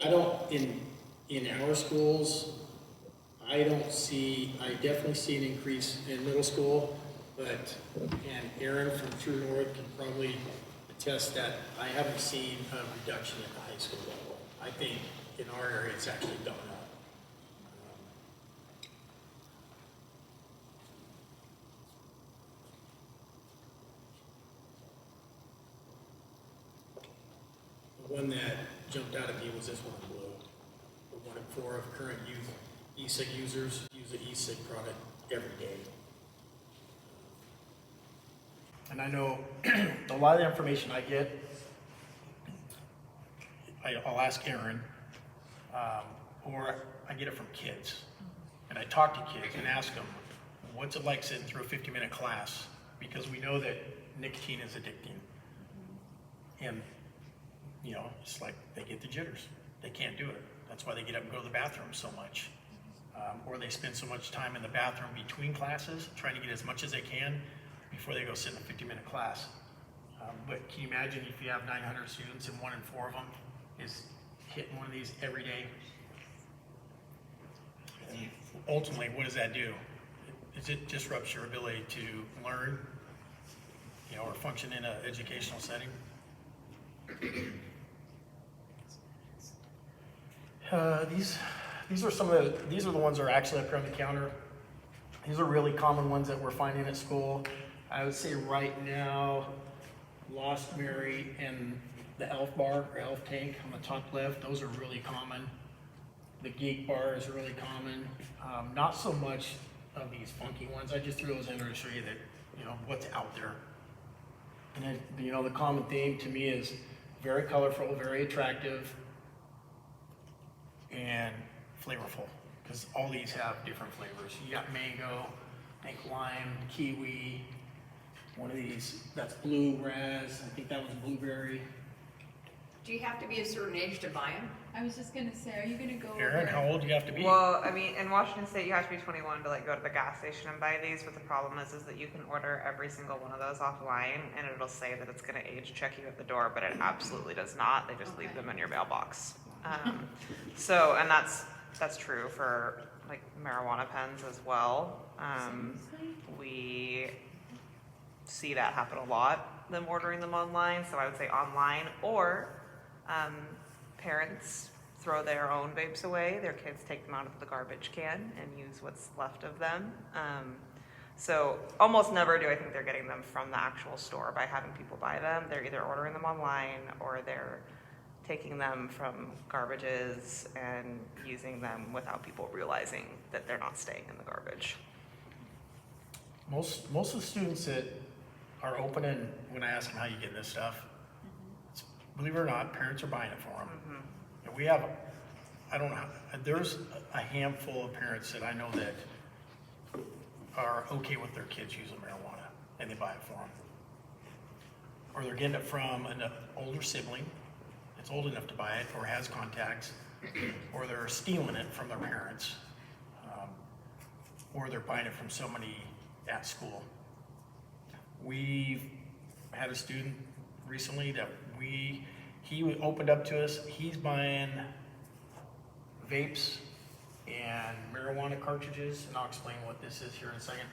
I don't, in our schools, I definitely see an increase in middle school, but, and Erin from True North can probably attest that I haven't seen a reduction at the high school level. I think in our area, it's actually gone up. The one that jumped out at me was this one in blue. The 1 in 4 of current youth e-cig users use an e-cig product every day. And I know a lot of the information I get, I'll ask Erin, or I get it from kids. And I talk to kids and ask them, what's it like sitting through a 50-minute class? Because we know that nicotine is addicting. And, you know, it's like they get the jitters. They can't do it. That's why they get up and go to the bathroom so much. Or they spend so much time in the bathroom between classes, trying to get as much as they can before they go sit in a 50-minute class. But can you imagine if you have 900 students and 1 in 4 of them is hitting one of these every day? And ultimately, what does that do? It disrupts your ability to learn, you know, or function in an educational setting. These are the ones that are actually up here on the counter. These are really common ones that we're finding at school. I would say right now, Lost Mary and the Elf Bar or Elf Tank on the top left, those are really common. The Geek Bar is really common. Not so much of these funky ones. I just threw those in there to show you that, you know, what's out there. And then, you know, the common theme to me is very colorful, very attractive, and flavorful, because all these have different flavors. You got mango, I think lime, kiwi, one of these, that's blue raz, I think that was blueberry. Do you have to be a certain age to buy them? I was just gonna say, are you gonna go Erin, over? how old do you have to be? Well, I mean, in Washington State, you have to be 21 to like go to the gas station and buy these. But the problem is that you can order every single one of those offline, and it'll say that it's going to age check you at the door, but it absolutely does not. They just leave them in your mailbox. So, and that's true for like marijuana pens as well. We see that happen a lot. Them ordering them online. So I would say online, or parents throw their own vapes away. Their kids take them out of the garbage can and use what's left of them. So almost never do I think they're getting them from the actual store by having people buy them. They're either ordering them online or they're taking them from garbages and using them without people realizing that they're not staying in the garbage. Most of the students that are opening, when I ask them how you get this stuff, believe it or not, parents are buying it for them. And we have, I don't know, there's a handful of parents that I know that are okay with their kids using marijuana, and they buy it for them. Or they're getting it from an older sibling that's old enough to buy it, or has contacts, or they're stealing it from their parents, or they're buying it from somebody at school. We've had a student recently that he opened up to us. He's buying vapes and marijuana cartridges, and I'll explain what this is here in a second.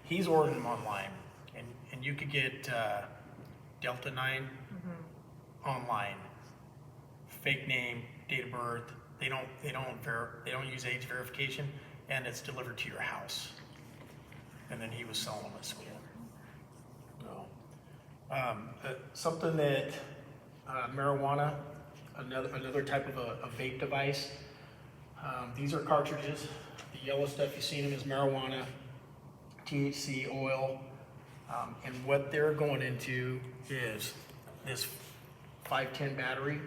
He's ordering them online, and you could get Delta 9 online, fake name, date of birth. They don't use age verification, and it's delivered to your house. And then he was selling them at school. So, something that marijuana, another type of a vape device. These are cartridges. The yellow stuff you've seen them is marijuana, THC, oil, and what they're going into is this 510 battery,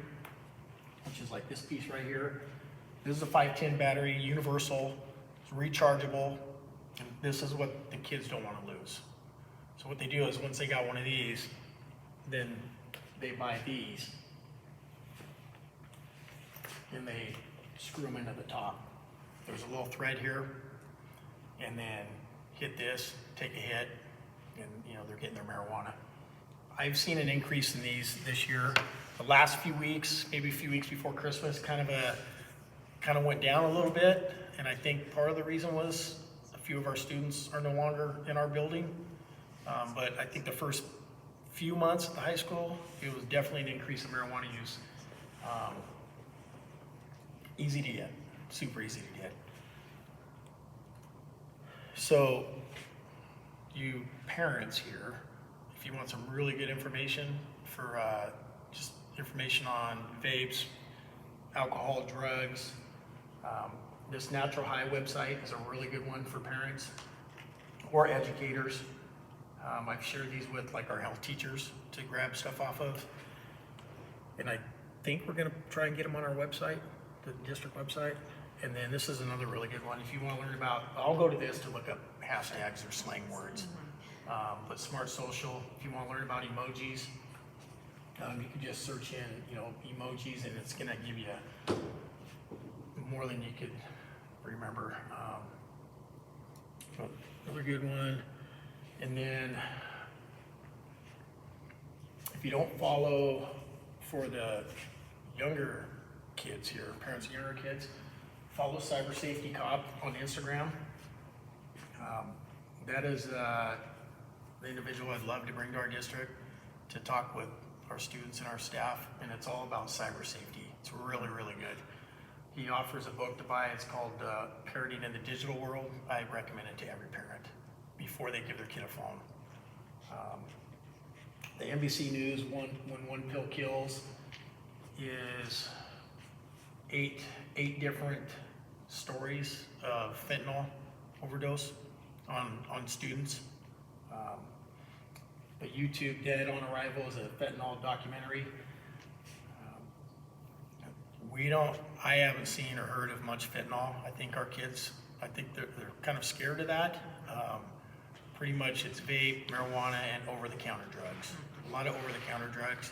which is like this piece right here. This is a 510 battery, universal, it's rechargeable, and this is what the kids don't want to lose. So what they do is once they got one of these, then they buy these, and they screw them into the top. There's a little thread here, and then hit this, take a hit, and you know they're getting their marijuana. I've seen an increase in these this year. the last few weeks, maybe a few weeks before Christmas, kind of went down a little bit. And I think part of the reason was a few of our students are no longer in our building. But I think the first few months at the high school, it was definitely an increase in marijuana use. Easy to get, super easy to get. So, you parents here, if you want some really good information for just information on vapes, alcohol, drugs, this Natural High website is a really good one for parents or educators. I've shared these with like our health teachers to grab stuff off of. And I think we're gonna try and get them on our website, the district website. And then this is another really good one. If you want to learn about, I'll go to this to look up hashtags or slang words. But Smart Social, if you want to learn about emojis, you can just search in, emojis, and it's gonna give you more than you could remember. Another good one. And then, if you don't follow, for the younger kids here, parents of younger kids, follow Cyber Safety Cop on Instagram. That is the individual I'd love to bring to our district to talk with our students and our staff, and it's all about cyber safety. It's really, really good. He offers a book to buy. It's called Parenting in the Digital World. I recommend it to every parent before they give their kid a phone. The NBC News When One Pill Kills is eight different stories of fentanyl overdose on students. The YouTube Dead on Arrival is a fentanyl documentary. I haven't seen or heard of much fentanyl. I think our kids, they're kind of scared of that. Pretty much it's vape, marijuana, and over-the-counter drugs. A lot of over-the-counter drugs.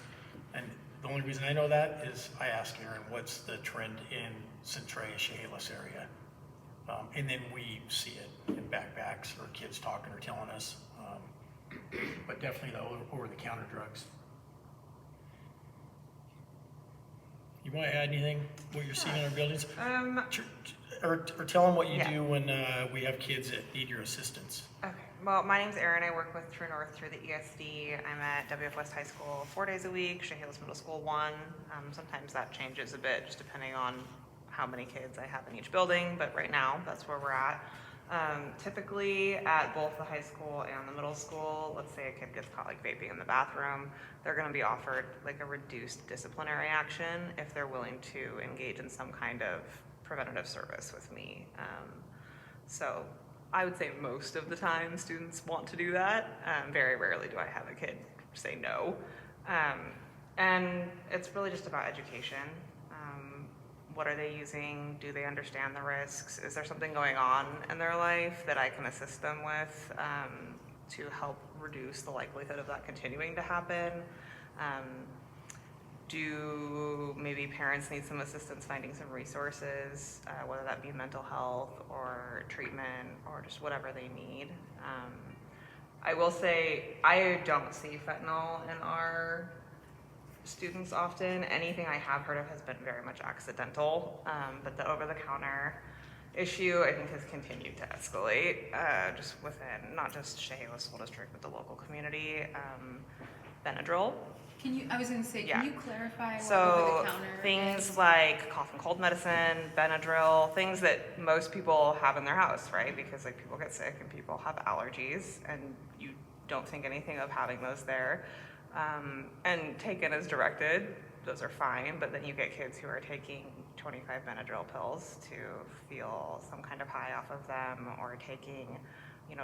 And the only reason I know that is I asked Erin, what's the trend in Centralia, Chehalis area? And then we see it in backpacks or kids talking or telling us. But definitely the over-the-counter drugs. You want to add anything, what you're seeing in our buildings? Or tell them what you do when we have kids that need your assistance. Okay. Well, my name's Erin. I work with True North through the ESD. I'm at WF West High School 4 days a week, Chehalis Middle School 1. Sometimes that changes a bit just depending on how many kids I have in each building, but right now that's where we're at. Typically at both the high school and the middle school, let's say a kid gets caught like vaping in the bathroom, they're going to be offered like a reduced disciplinary action if they're willing to engage in some kind of preventative service with me. So I would say most of the time students want to do that. Very rarely do I have a kid say no. And it's really just about education. What are they using? Do they understand the risks? Is there something going on in their life that I can assist them with to help reduce the likelihood of that continuing to happen? Do maybe parents need some assistance finding some resources, whether that be mental health or treatment or just whatever they need? I will say I don't see fentanyl in our students often. Anything I have heard of has been very much accidental, but the over-the-counter issue I think has continued to escalate just within not just Chehalis School District but the local community. Benadryl. I was going to say, Yeah. can you clarify what So over-the-counter things is? like cough and cold medicine, Benadryl, things that most people have in their house, right? Because like people get sick and people have allergies and you don't think anything of having those there. And taken as directed, those are fine, but then you get kids who are taking 25 Benadryl pills to feel some kind of high off of them, or taking,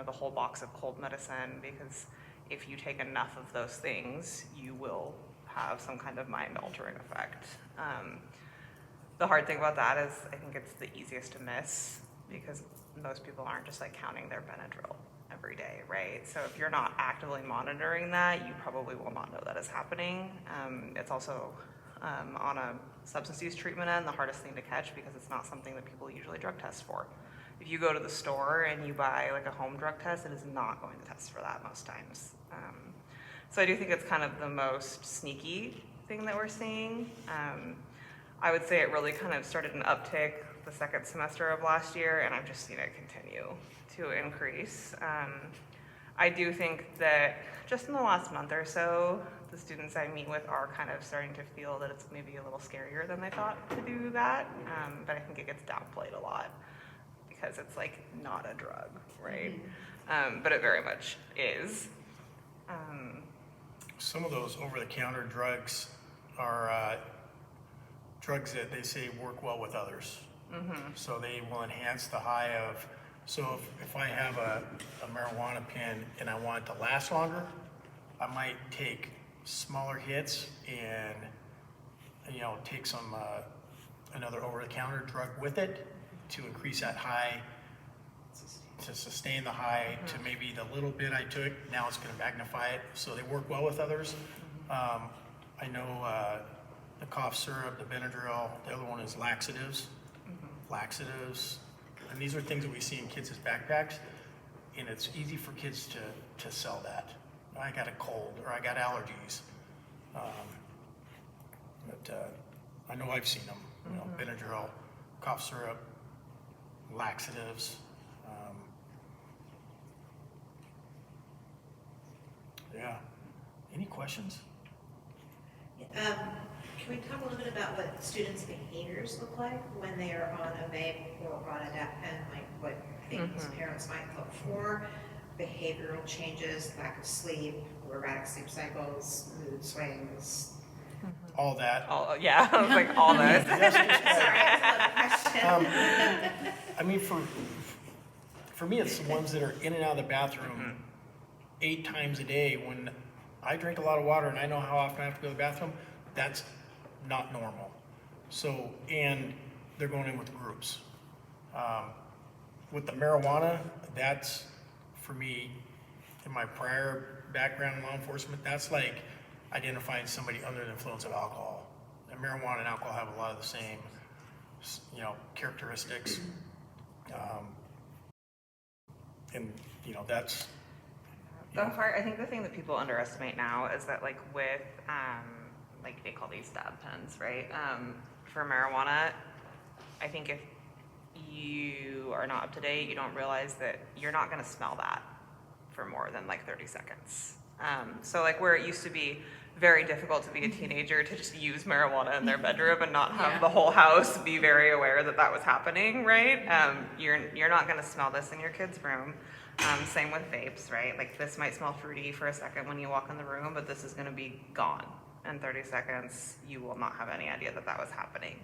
the whole box of cold medicine, because if you take enough of those things, you will have some kind of mind-altering effect. The hard thing about that is I think it's the easiest to miss, because most people aren't just like counting their Benadryl every day, right? So if you're not actively monitoring that, you probably will not know that is happening. It's also on a substance use treatment end, the hardest thing to catch, because it's not something that people usually drug test for. If you go to the store and you buy like a home drug test, it is not going to test for that most times. So I do think it's kind of the most sneaky thing that we're seeing. I would say it really kind of started an uptick the second semester of last year, and I've just seen it continue to increase. I do think that just in the last month or so, the students I meet with are kind of starting to feel that it's maybe a little scarier than they thought to do that, but I think it gets downplayed a lot because it's like not a drug, right? But it very much is. Some of those over-the-counter drugs are drugs that they say work well with others. So they will enhance the high of, so if I have a marijuana pen and I want it to last longer, I might take smaller hits and, you know, take some, another over-the-counter drug with it to increase that high, to sustain the high, to maybe the little bit I took, now it's gonna magnify it, so they work well with others. I know the cough syrup, the Benadryl, the other one is laxatives. Laxatives, and these are things that we see in kids as backpacks, and it's easy for kids to sell that. I got a cold, or I got allergies. But I know I've seen them, you know, Benadryl, cough syrup, laxatives. Yeah. Any questions? Can we talk a little bit about what students' behaviors look like when they are on a vape or on a dap pen, like what things parents might look for, behavioral changes, lack of sleep, erratic sleep cycles, mood swings? All that. Yeah, I was like all this. Sorry, that's another question. I mean, for me, it's the ones that are in and out of the bathroom 8 times a day. When I drink a lot of water and I know how often I have to go to the bathroom, that's not normal. So, and they're going in with groups. With the marijuana, that's, for me, in my prior background in law enforcement, that's like identifying somebody under the influence of alcohol. And marijuana and alcohol have a lot of the same, you know, characteristics. And, you know, that's... I think the thing that people underestimate now is that like with, like they call these dab pens, right? For marijuana, I think if you are not up to date, you don't realize that you're not gonna smell that for more than like 30 seconds. So like where it used to be very difficult to be a teenager to just use marijuana in their bedroom and not have the whole house be very aware that that was happening, right? You're not gonna smell this in your kid's room. Same with vapes, right? Like this might smell fruity for a second when you walk in the room, but this is gonna be gone in 30 seconds. You will not have any idea that that was happening.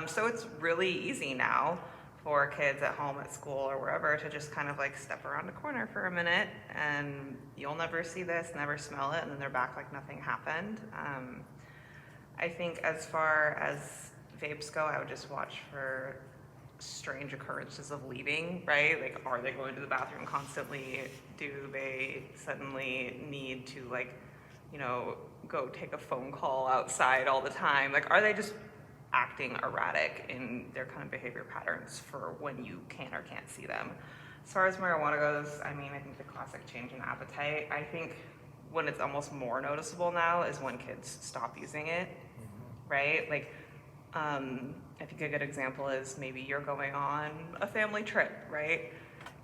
So it's really easy now for kids at home, at school, or wherever to just kind of like step around a corner for a minute and you'll never see this, never smell it, and then they're back like nothing happened. I think as far as vapes go, I would just watch for strange occurrences of leaving, right? Like, are they going to the bathroom constantly? Do they suddenly need to like, you know, go take a phone call outside all the time? Like, are they just acting erratic in their kind of behavior patterns for when you can or can't see them? As far as marijuana goes, I mean, I think the classic change in appetite, I think when it's almost more noticeable now is when kids stop using it, right? Like, I think a good example is maybe you're going on a family trip, right?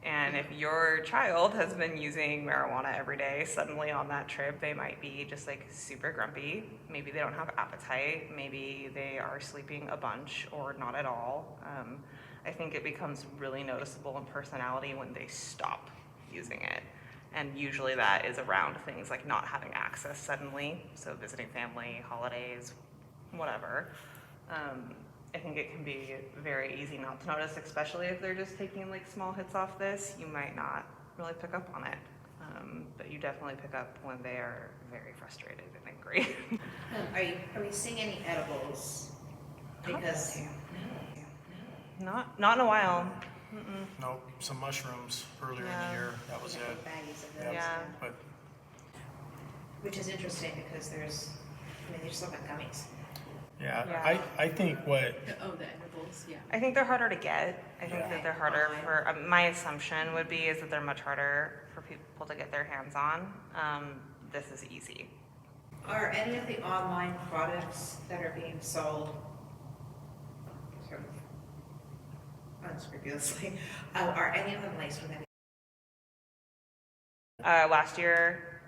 And if your child has been using marijuana every day, suddenly on that trip, they might be just like super grumpy. Maybe they don't have appetite. Maybe they are sleeping a bunch or not at all. I think it becomes really noticeable in personality when they stop using it. And usually that is around things like not having access suddenly. So visiting family, holidays, whatever. I think it can be very easy not to notice, especially if they're just taking like small hits off this. You might not really pick up on it, but you definitely pick up when they are very frustrated and angry. Are we seeing any edibles? Because Not in a while. Nope, some mushrooms earlier in Yeah. the year, that was it. baggies of Yeah. those, Yeah. But which is interesting because there's still got gummies. yeah, Yeah. I think what, Oh, the edibles, yeah. I think they're harder to get. I think Yeah. that they're harder for, my assumption would be is that they're much harder for people to get their hands on. This is easy. Are any of the online products that are being sold sort of unscrupulously, are any of them laced with any? Last year,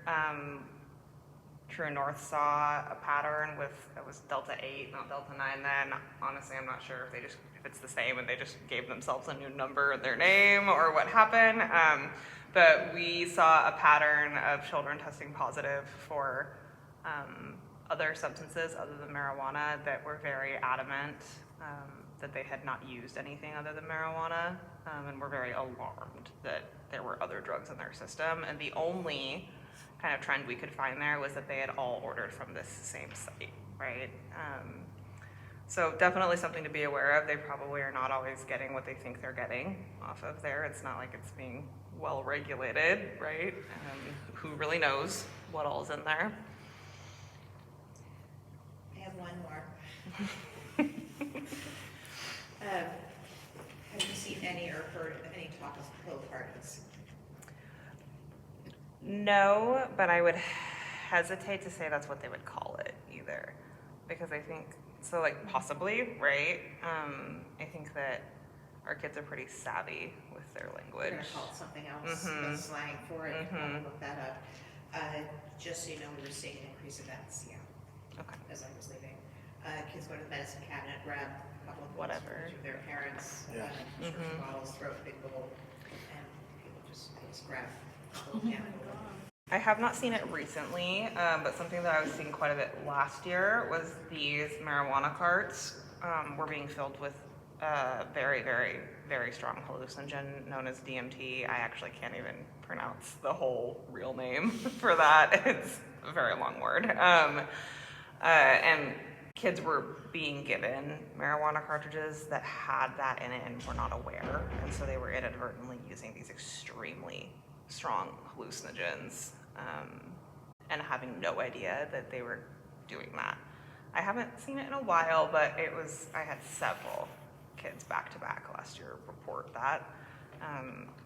True North saw a pattern with, it was Delta 8, not Delta 9 then. Honestly, I'm not sure if if it's the same and they just gave themselves a new number in their name or what happened. But we saw a pattern of children testing positive for other substances other than marijuana that were very adamant that they had not used anything other than marijuana, and were very alarmed that there were other drugs in their system. And the only kind of trend we could find there was that they had all ordered from this same site, right? So definitely something to be aware of. They probably are not always getting what they think they're getting off of there. It's not like it's being well regulated, right? Who really knows what all is in there? I have one more. Have you seen any or heard of any talk of pill parties? No, but I would hesitate to say that's what they would call it either, because I think, so like possibly, right? I think that our kids are pretty savvy with their We're language. gonna call it something else, Mhm. the slang for it, you can Mhm. look that up. Just so you know, we were seeing an increase of events, Okay. as I was leaving. Kids go to the medicine cabinet, grab a couple of pills Whatever. with their parents, Yeah. sugar bottles, throw it in a big bowl, and people just grab a little handful. I have not seen it recently, but something that I was seeing quite a bit last year was these marijuana carts were being filled with very, very, very strong hallucinogen known as DMT. I actually can't even pronounce the whole real name for that. It's a very long word. And kids were being given marijuana cartridges that had that in it and were not aware. And so they were inadvertently using these extremely strong hallucinogens and having no idea that they were doing that. I haven't seen it in a while, but I had several kids back to back last year report that.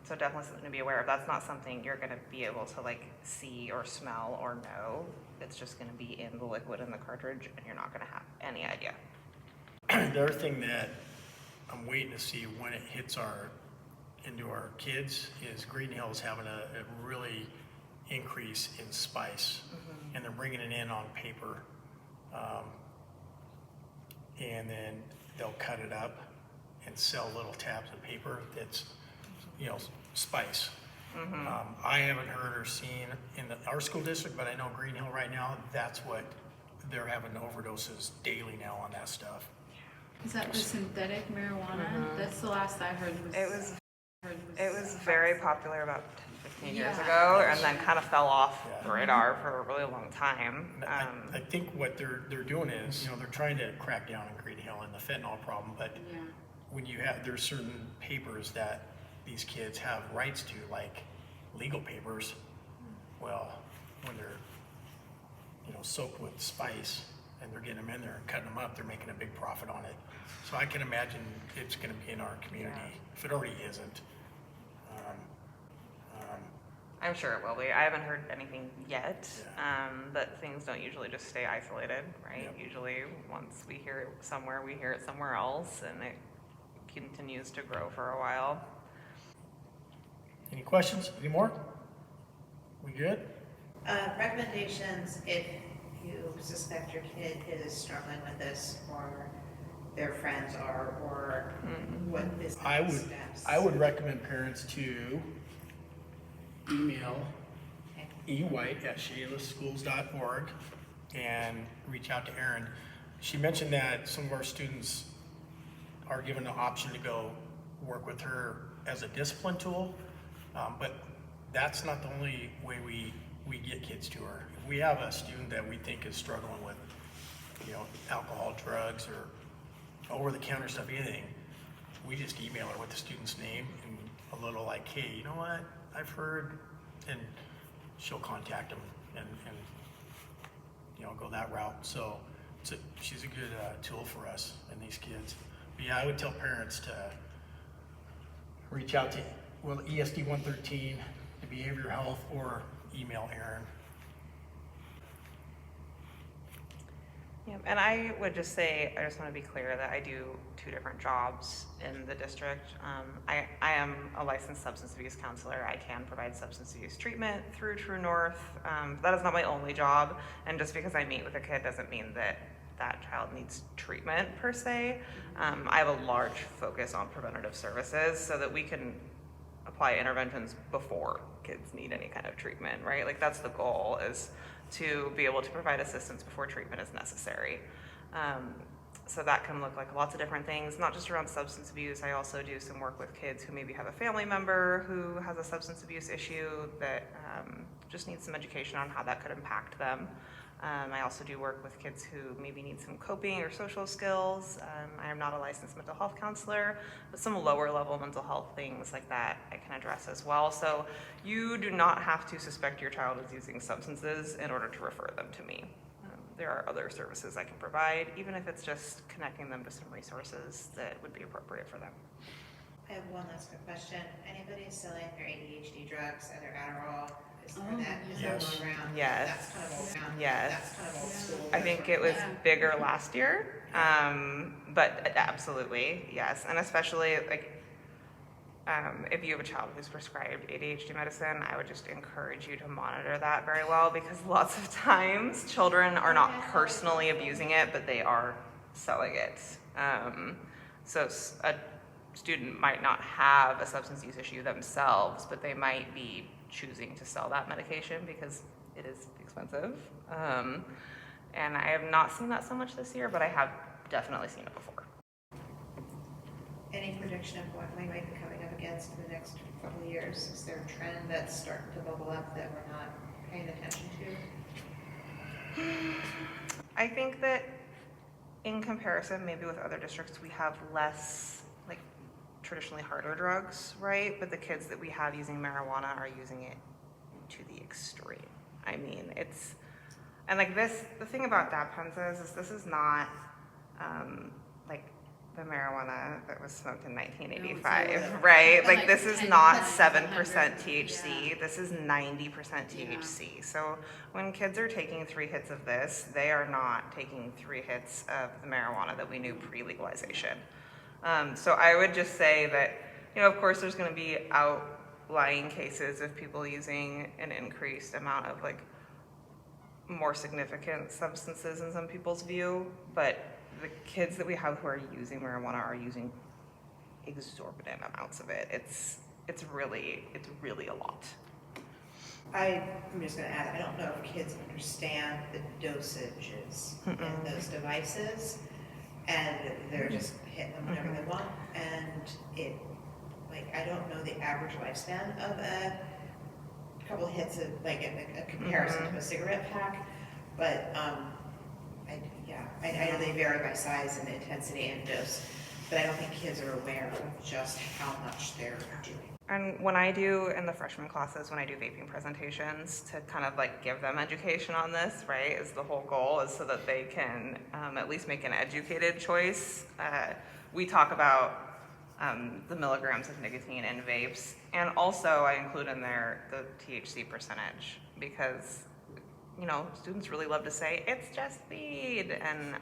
So definitely something to be aware of. That's not something you're gonna be able to like see or smell or know. It's just gonna be in the liquid in the cartridge and you're not gonna have any idea. The other thing that I'm waiting to see when it hits into our kids is Green Hill's having a really increase in spice, and they're bringing it in on paper, and then they'll cut it up and sell little tabs of paper that's, spice. I haven't heard or seen in our school district, but I know Green Hill right now, that's what they're having overdoses daily now on that stuff. Is that the synthetic marijuana? That's the last I heard was. It was very popular about 10, 15 years Yeah. ago, and then kind of fell off Yeah. the radar for a really long time. I think what they're doing is, they're trying to crack down on Green Hill and the fentanyl problem, but Yeah. when there's certain papers that these kids have rights to, like legal papers, well, when they're, soaked with spice and they're getting them in there and cutting them up, they're making a big profit on it. So I can imagine it's gonna be in our community, if it already isn't. I'm sure it will be. I haven't heard anything yet, but things don't usually just stay isolated, right? Yep. Usually once we hear it somewhere, we hear it somewhere else, and it continues to grow for a while. Any questions? Any more? We good? Recommendations if you suspect your kid is struggling with this, or their friends are, or what is the next steps? I would recommend parents to email ewhite@chehalis.schools.org and reach out to Erin. She mentioned that some of our students are given the option to go work with her as a discipline tool, but that's not the only way we get kids to her. If we have a student that we think is struggling with, alcohol, drugs, or over-the-counter stuff, anything, we just email her with the student's name and a little like, hey, you know what, I've heard, and she'll contact them and go that route. So she's a good tool for us and these kids. But yeah, I would tell parents to reach out to ESD 113, the behavioral health, or email Erin. Yeah, and I would just say, I just want to be clear that I do 2 different jobs in the district. I am a licensed substance abuse counselor. I can provide substance abuse treatment through True North. That is not my only job, and just because I meet with a kid doesn't mean that that child needs treatment per se. I have a large focus on preventative services so that we can apply interventions before kids need any kind of treatment, right? Like that's the goal, is to be able to provide assistance before treatment is necessary. So that can look like lots of different things, not just around substance abuse. I also do some work with kids who maybe have a family member who has a substance abuse issue that just needs some education on how that could impact them. I also do work with kids who maybe need some coping or social skills. I am not a licensed mental health counselor, but some lower level mental health things like that I can address as well. So you do not have to suspect your child is using substances in order to refer them to me. There are other services I can provide, even if it's just connecting them to some resources that would be appropriate for them. I have one last quick question. Anybody selling their ADHD drugs, either Adderall, is Oh, that yes. going around? Yes. That's kind of old now. Yes. That's kind of old school. I think it was Yeah. bigger last year, but absolutely, yes. And especially like if you have a child who's prescribed ADHD medicine, I would just encourage you to monitor that very well, because lots of times children are not personally abusing it, but they are selling it. So a student might not have a substance use issue themselves, but they might be choosing to sell that medication because it is expensive. And I have not seen that so much this year, but I have definitely seen it before. Any prediction of what we might be coming up against in the next couple of years? Is there a trend that's starting to bubble up that we're not paying attention to? I think that in comparison, maybe with other districts, we have less like traditionally harder drugs, right? But the kids that we have using marijuana are using it to the extreme. I mean, and like this, the thing about dab pens is this is not like the marijuana that was smoked in 1985, right? Like this is not 7% THC. Yeah. This is 90% THC. So when kids are taking 3 hits of this, they are not taking 3 hits of the marijuana that we knew pre-legalization. So I would just say that, of course there's going to be outlying cases of people using an increased amount of like more significant substances in some people's view, but the kids that we have who are using marijuana are using exorbitant amounts of it. It's really a lot. I'm just going to add, I don't know if kids understand the dosages in those devices, and they're just hitting them whenever they want, and I don't know the average lifespan of a couple of hits of, like, a comparison to a cigarette pack, but I know they vary by size and intensity and dose, but I don't think kids are aware of just how much they're doing. And when I do in the freshman classes, when I do vaping presentations to kind of like give them education on this, right, is the whole goal, is so that they can at least make an educated choice. We talk about the milligrams of nicotine in vapes, and also I include in there the THC percentage, because students really love to say it's just weed, and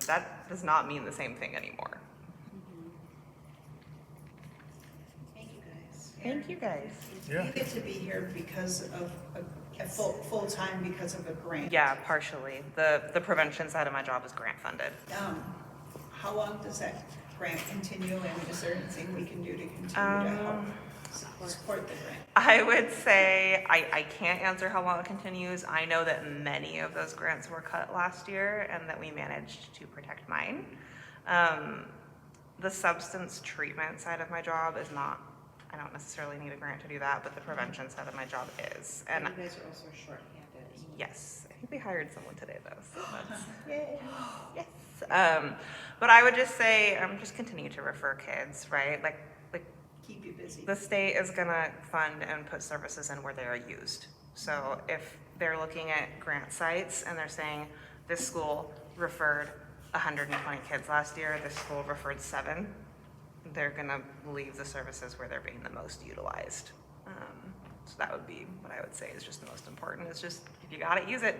that does not mean the same thing anymore. Thank you guys. Thank you guys. Yeah. You get to be here because of a full-time because of a grant. Yeah, partially. The prevention side of my job is grant funded. How long does that grant continue, and is there anything we can do to continue to help support the grant? I would say I can't answer how long it continues. I know that many of those grants were cut last year and that we managed to protect mine. The substance treatment side of my job is not, I don't necessarily need a grant to do that, but the prevention side of my job is. And You guys are also short-handed. yes, I think we hired someone today though. So that's, yay. Yes. But I would just say, just continue to refer kids, right? Like Keep you busy. the state is gonna fund and put services in where they are used. So if they're looking at grant sites and they're saying this school referred 120 kids last year, this school referred 7, they're gonna leave the services where they're being the most utilized. So that would be what I would say is just the most important, is just, if you got it, use it.